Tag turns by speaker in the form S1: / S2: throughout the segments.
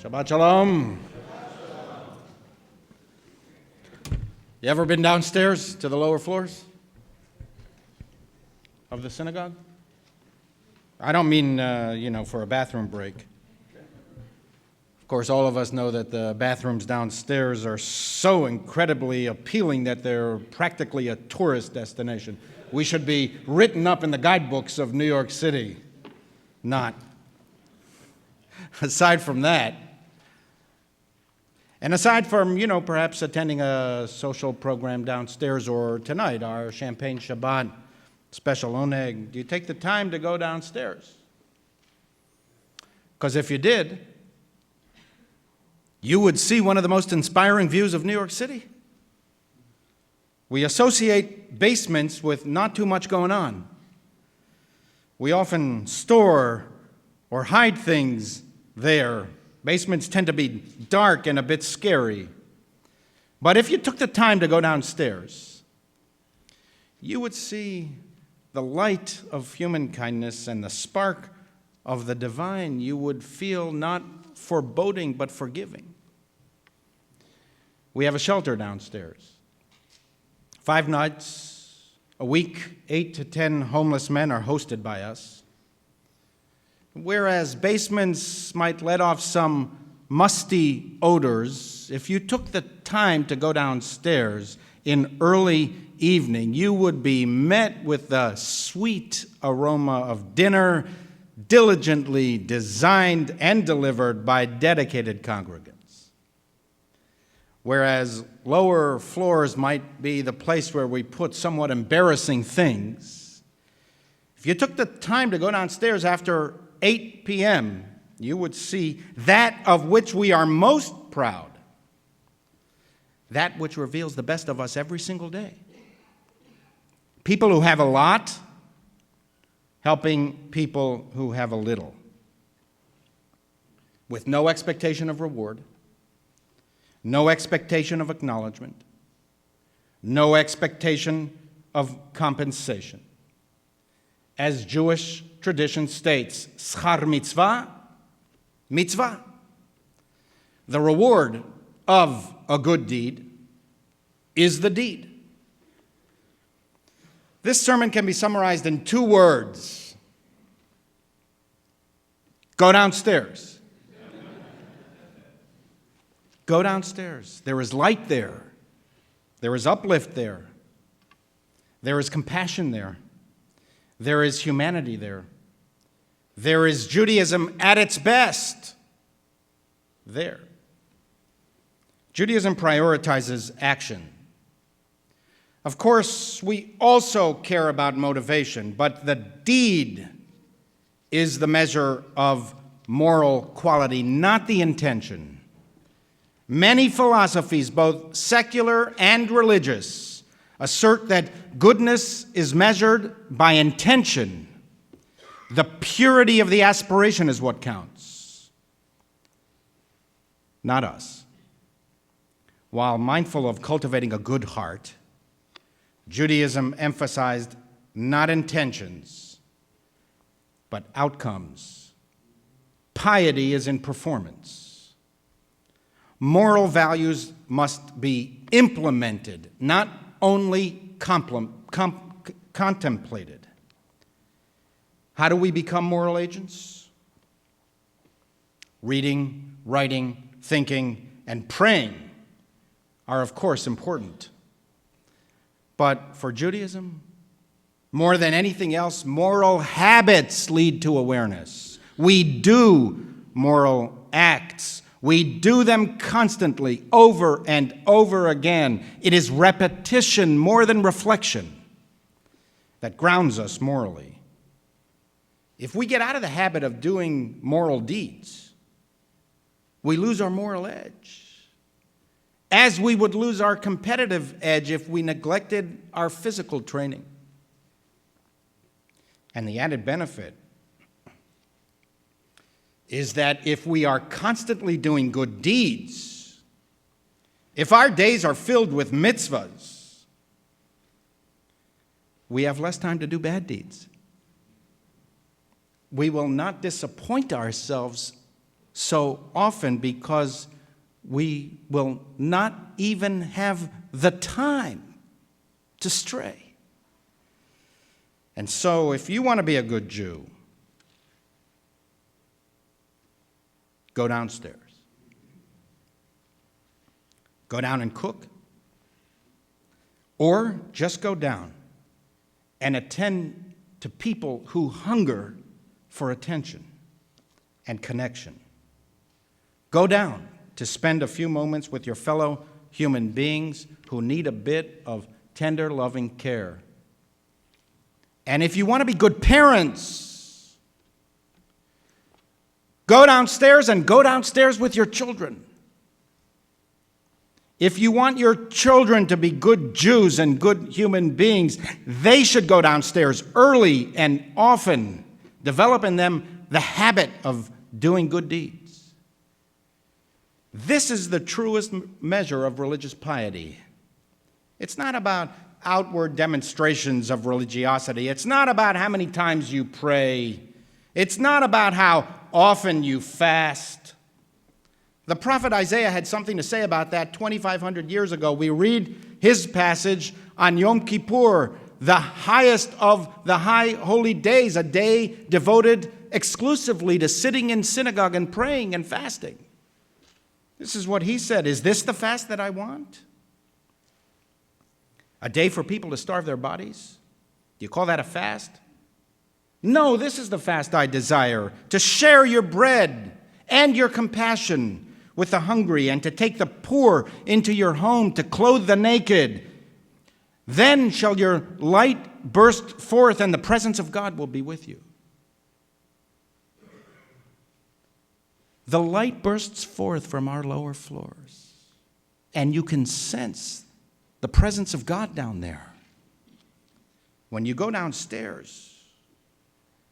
S1: Shabbat shalom. You ever been downstairs to the lower floors of the synagogue? I don't mean, for a bathroom break. Of course, all of us know that the bathrooms downstairs are so incredibly appealing that they're practically a tourist destination. We should be written up in the guidebooks of New York City. Not. Aside from that, and aside from, perhaps attending a social program downstairs or tonight, our Champagne Shabbat special oneg, do you take the time to go downstairs? Because if you did, you would see one of the most inspiring views of New York City. We associate basements with not too much going on. We often store or hide things there. Basements tend to be dark and a bit scary. But if you took the time to go downstairs, you would see the light of human kindness and the spark of the divine. You would feel not foreboding but forgiving. We have a shelter downstairs. 5 nights a week, 8 to 10 homeless men are hosted by us. Whereas basements might let off some musty odors, if you took the time to go downstairs in early evening, you would be met with the sweet aroma of dinner diligently designed and delivered by dedicated congregants. Whereas lower floors might be the place where we put somewhat embarrassing things, if you took the time to go downstairs after 8 p.m., you would see that of which we are most proud, that which reveals the best of us every single day. People who have a lot helping people who have a little, with no expectation of reward, no expectation of acknowledgement, no expectation of compensation. As Jewish tradition states, schar mitzvah, mitzvah. The reward of a good deed is the deed. This sermon can be summarized in 2 words. Go downstairs. Go downstairs. There is light there. There is uplift there. There is compassion there. There is humanity there. There is Judaism at its best there. Judaism prioritizes action. Of course, we also care about motivation, but the deed is the measure of moral quality, not the intention. Many philosophies, both secular and religious, assert that goodness is measured by intention. The purity of the aspiration is what counts, not us. While mindful of cultivating a good heart, Judaism emphasized not intentions, but outcomes. Piety is in performance. Moral values must be implemented, not only contemplated. How do we become moral agents? Reading, writing, thinking, and praying are, of course, important. But for Judaism, more than anything else, moral habits lead to awareness. We do moral acts. We do them constantly, over and over again. It is repetition more than reflection that grounds us morally. If we get out of the habit of doing moral deeds, we lose our moral edge, as we would lose our competitive edge if we neglected our physical training. And the added benefit is that if we are constantly doing good deeds, if our days are filled with mitzvahs, we have less time to do bad deeds. We will not disappoint ourselves so often because we will not even have the time to stray. And so, if you want to be a good Jew, go downstairs. Go down and cook. Or just go down and attend to people who hunger for attention and connection. Go down to spend a few moments with your fellow human beings who need a bit of tender, loving care. And if you want to be good parents, go downstairs and go downstairs with your children. If you want your children to be good Jews and good human beings, they should go downstairs early and often, develop in them the habit of doing good deeds. This is the truest measure of religious piety. It's not about outward demonstrations of religiosity. It's not about how many times you pray. It's not about how often you fast. The prophet Isaiah had something to say about that 2,500 years ago. We read his passage on Yom Kippur, the highest of the high holy days, a day devoted exclusively to sitting in synagogue and praying and fasting. This is what he said, "Is this the fast that I want? A day for people to starve their bodies? Do you call that a fast? No, this is the fast I desire, to share your bread and your compassion with the hungry, and to take the poor into your home, to clothe the naked. Then shall your light burst forth, and the presence of God will be with you." The light bursts forth from our lower floors, and you can sense the presence of God down there. When you go downstairs,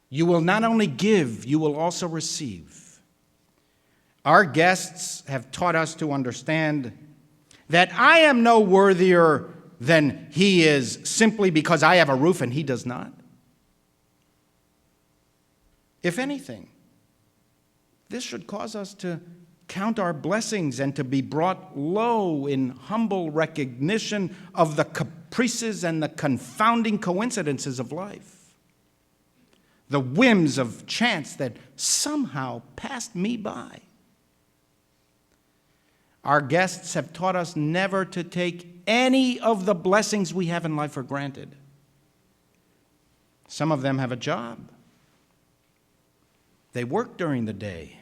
S1: you will not only give, you will also receive. Our guests have taught us to understand that I am no worthier than he is simply because I have a roof and he does not. If anything, this should cause us to count our blessings and to be brought low in humble recognition of the caprices and the confounding coincidences of life, the whims of chance that somehow passed me by. Our guests have taught us never to take any of the blessings we have in life for granted. Some of them have a job. They work during the day,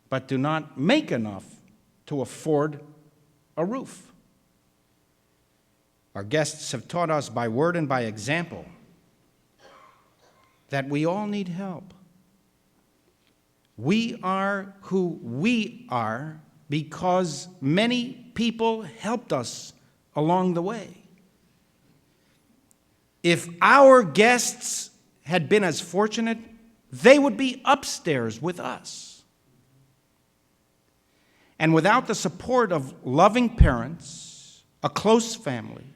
S1: but do not make enough to afford a roof. Our guests have taught us by word and by example that we all need help. We are who we are because many people helped us along the way. If our guests had been as fortunate, they would be upstairs with us. And without the support of loving parents, a close family,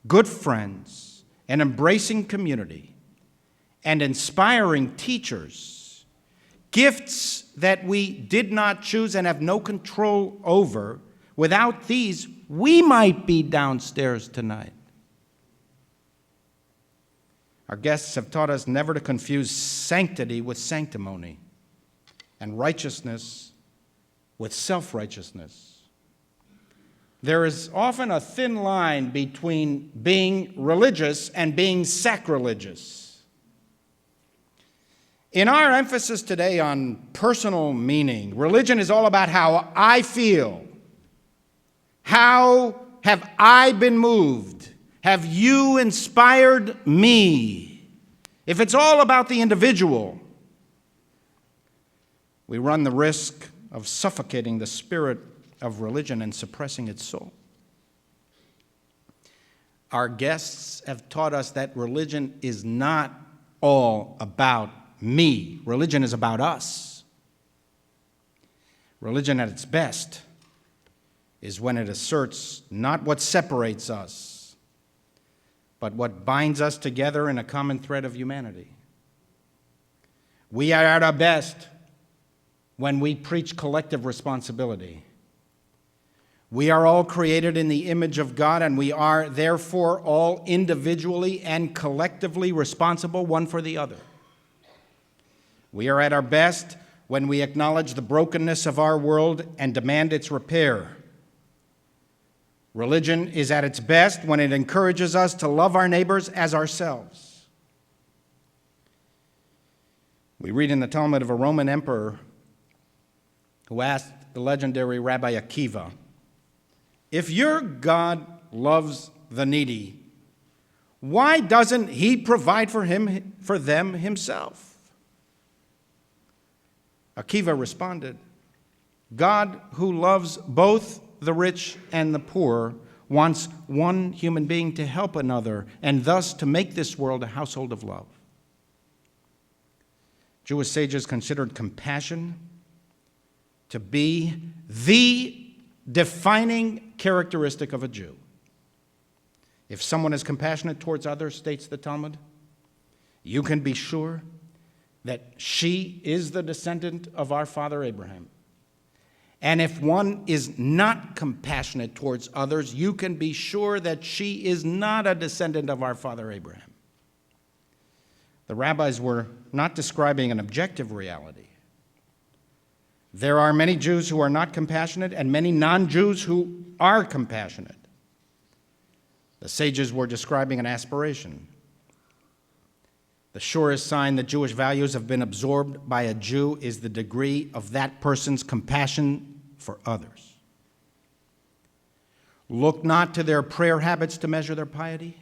S1: good friends, an embracing community, and inspiring teachers, gifts that we did not choose and have no control over, without these, we might be downstairs tonight. Our guests have taught us never to confuse sanctity with sanctimony and righteousness with self-righteousness. There is often a thin line between being religious and being sacrilegious. In our emphasis today on personal meaning, religion is all about how I feel. How have I been moved? Have you inspired me? If it's all about the individual, we run the risk of suffocating the spirit of religion and suppressing its soul. Our guests have taught us that religion is not all about me. Religion is about us. Religion at its best is when it asserts not what separates us, but what binds us together in a common thread of humanity. We are at our best when we preach collective responsibility. We are all created in the image of God, and we are therefore all individually and collectively responsible one for the other. We are at our best when we acknowledge the brokenness of our world and demand its repair. Religion is at its best when it encourages us to love our neighbors as ourselves. We read in the Talmud of a Roman emperor who asked the legendary Rabbi Akiva, "If your God loves the needy, why doesn't he provide for them himself?" Akiva responded, "God, who loves both the rich and the poor, wants one human being to help another and thus to make this world a household of love." Jewish sages considered compassion to be the defining characteristic of a Jew. If someone is compassionate towards others, states the Talmud, you can be sure that she is the descendant of our father Abraham. And if one is not compassionate towards others, you can be sure that she is not a descendant of our father Abraham. The rabbis were not describing an objective reality. There are many Jews who are not compassionate and many non-Jews who are compassionate. The sages were describing an aspiration. The surest sign that Jewish values have been absorbed by a Jew is the degree of that person's compassion for others. Look not to their prayer habits to measure their piety.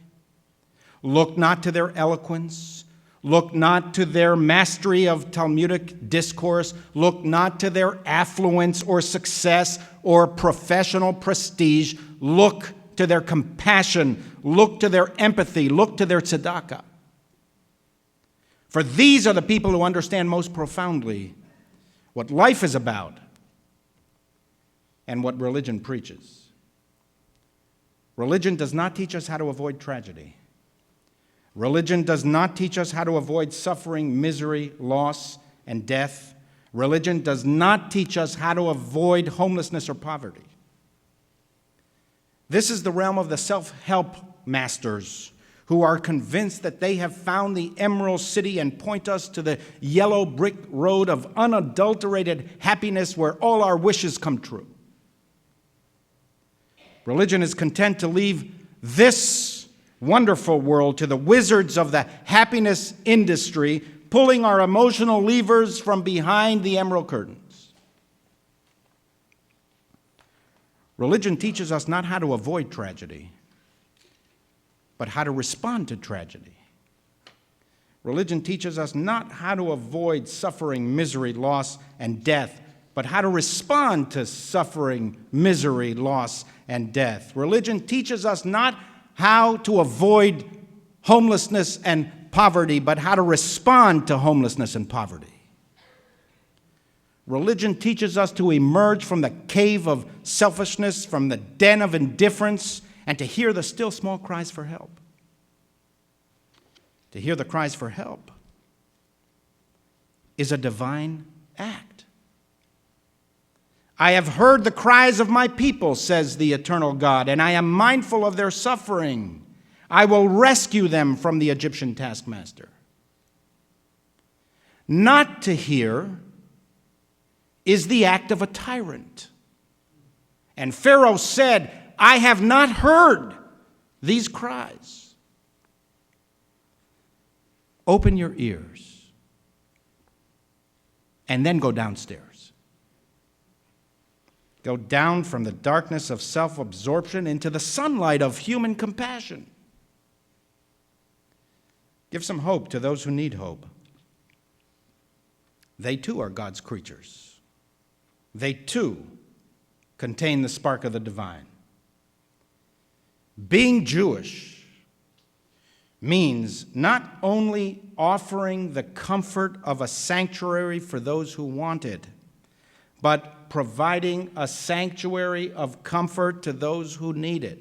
S1: Look not to their eloquence. Look not to their mastery of Talmudic discourse. Look not to their affluence or success or professional prestige. Look to their compassion. Look to their empathy. Look to their tzedakah. For these are the people who understand most profoundly what life is about and what religion preaches. Religion does not teach us how to avoid tragedy. Religion does not teach us how to avoid suffering, misery, loss, and death. Religion does not teach us how to avoid homelessness or poverty. This is the realm of the self-help masters who are convinced that they have found the Emerald City and point us to the yellow brick road of unadulterated happiness where all our wishes come true. Religion is content to leave this wonderful world to the wizards of the happiness industry, pulling our emotional levers from behind the emerald curtains. Religion teaches us not how to avoid tragedy, but how to respond to tragedy. Religion teaches us not how to avoid suffering, misery, loss, and death, but how to respond to suffering, misery, loss, and death. Religion teaches us not how to avoid homelessness and poverty, but how to respond to homelessness and poverty. Religion teaches us to emerge from the cave of selfishness, from the den of indifference, and to hear the still small cries for help. To hear the cries for help is a divine act. I have heard the cries of my people, says the eternal God, and I am mindful of their suffering. I will rescue them from the Egyptian taskmaster. Not to hear is the act of a tyrant. And Pharaoh said, I have not heard these cries. Open your ears and then go downstairs. Go down from the darkness of self-absorption into the sunlight of human compassion. Give some hope to those who need hope. They too are God's creatures. They too contain the spark of the divine. Being Jewish means not only offering the comfort of a sanctuary for those who want it, but providing a sanctuary of comfort to those who need it.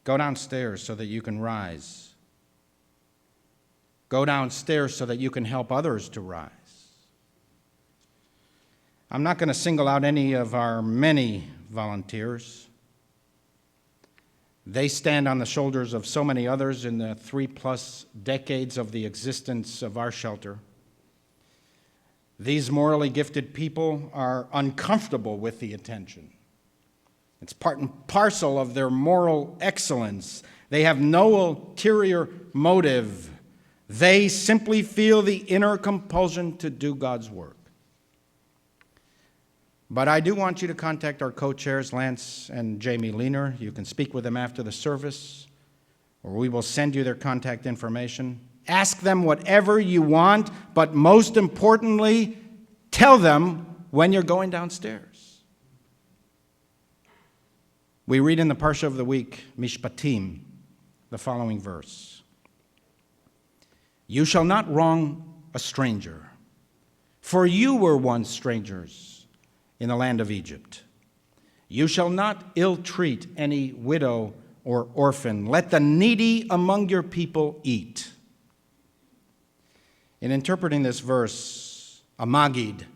S1: Go downstairs so that you can rise. Go downstairs so that you can help others to rise. I'm not going to single out any of our many volunteers. They stand on the shoulders of so many others in the 3+ decades of the existence of our shelter. These morally gifted people are uncomfortable with the attention. It's part and parcel of their moral excellence. They have no ulterior motive. They simply feel the inner compulsion to do God's work. But I do want you to contact our co-chairs, Lance and Jamie Leaner. You can speak with them after the service, or we will send you their contact information. Ask them whatever you want, but most importantly, tell them when you're going downstairs. We read in the Parsha of the week, Mishpatim, the following verse. You shall not wrong a stranger, for you were once strangers in the land of Egypt. You shall not ill-treat any widow or orphan. Let the needy among your people eat. In interpreting this verse, a Maggid,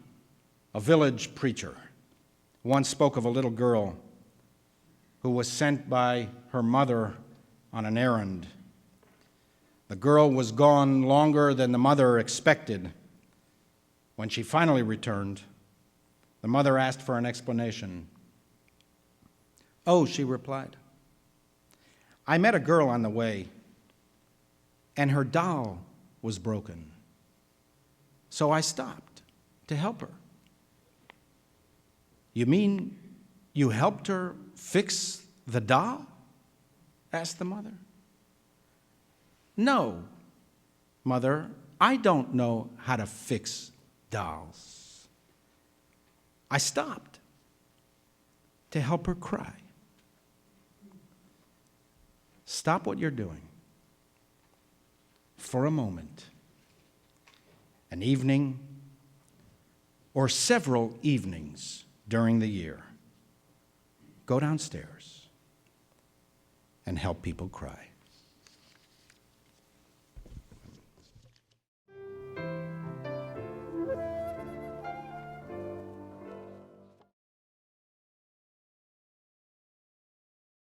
S1: a village preacher, once spoke of a little girl who was sent by her mother on an errand. The girl was gone longer than the mother expected. When she finally returned, the mother asked for an explanation. Oh, she replied, I met a girl on the way, and her doll was broken. So I stopped to help her. You mean you helped her fix the doll? Asked the mother. No, mother, I don't know how to fix dolls. I stopped to help her cry. Stop what you're doing for a moment, an evening or several evenings during the year. Go downstairs and help people cry.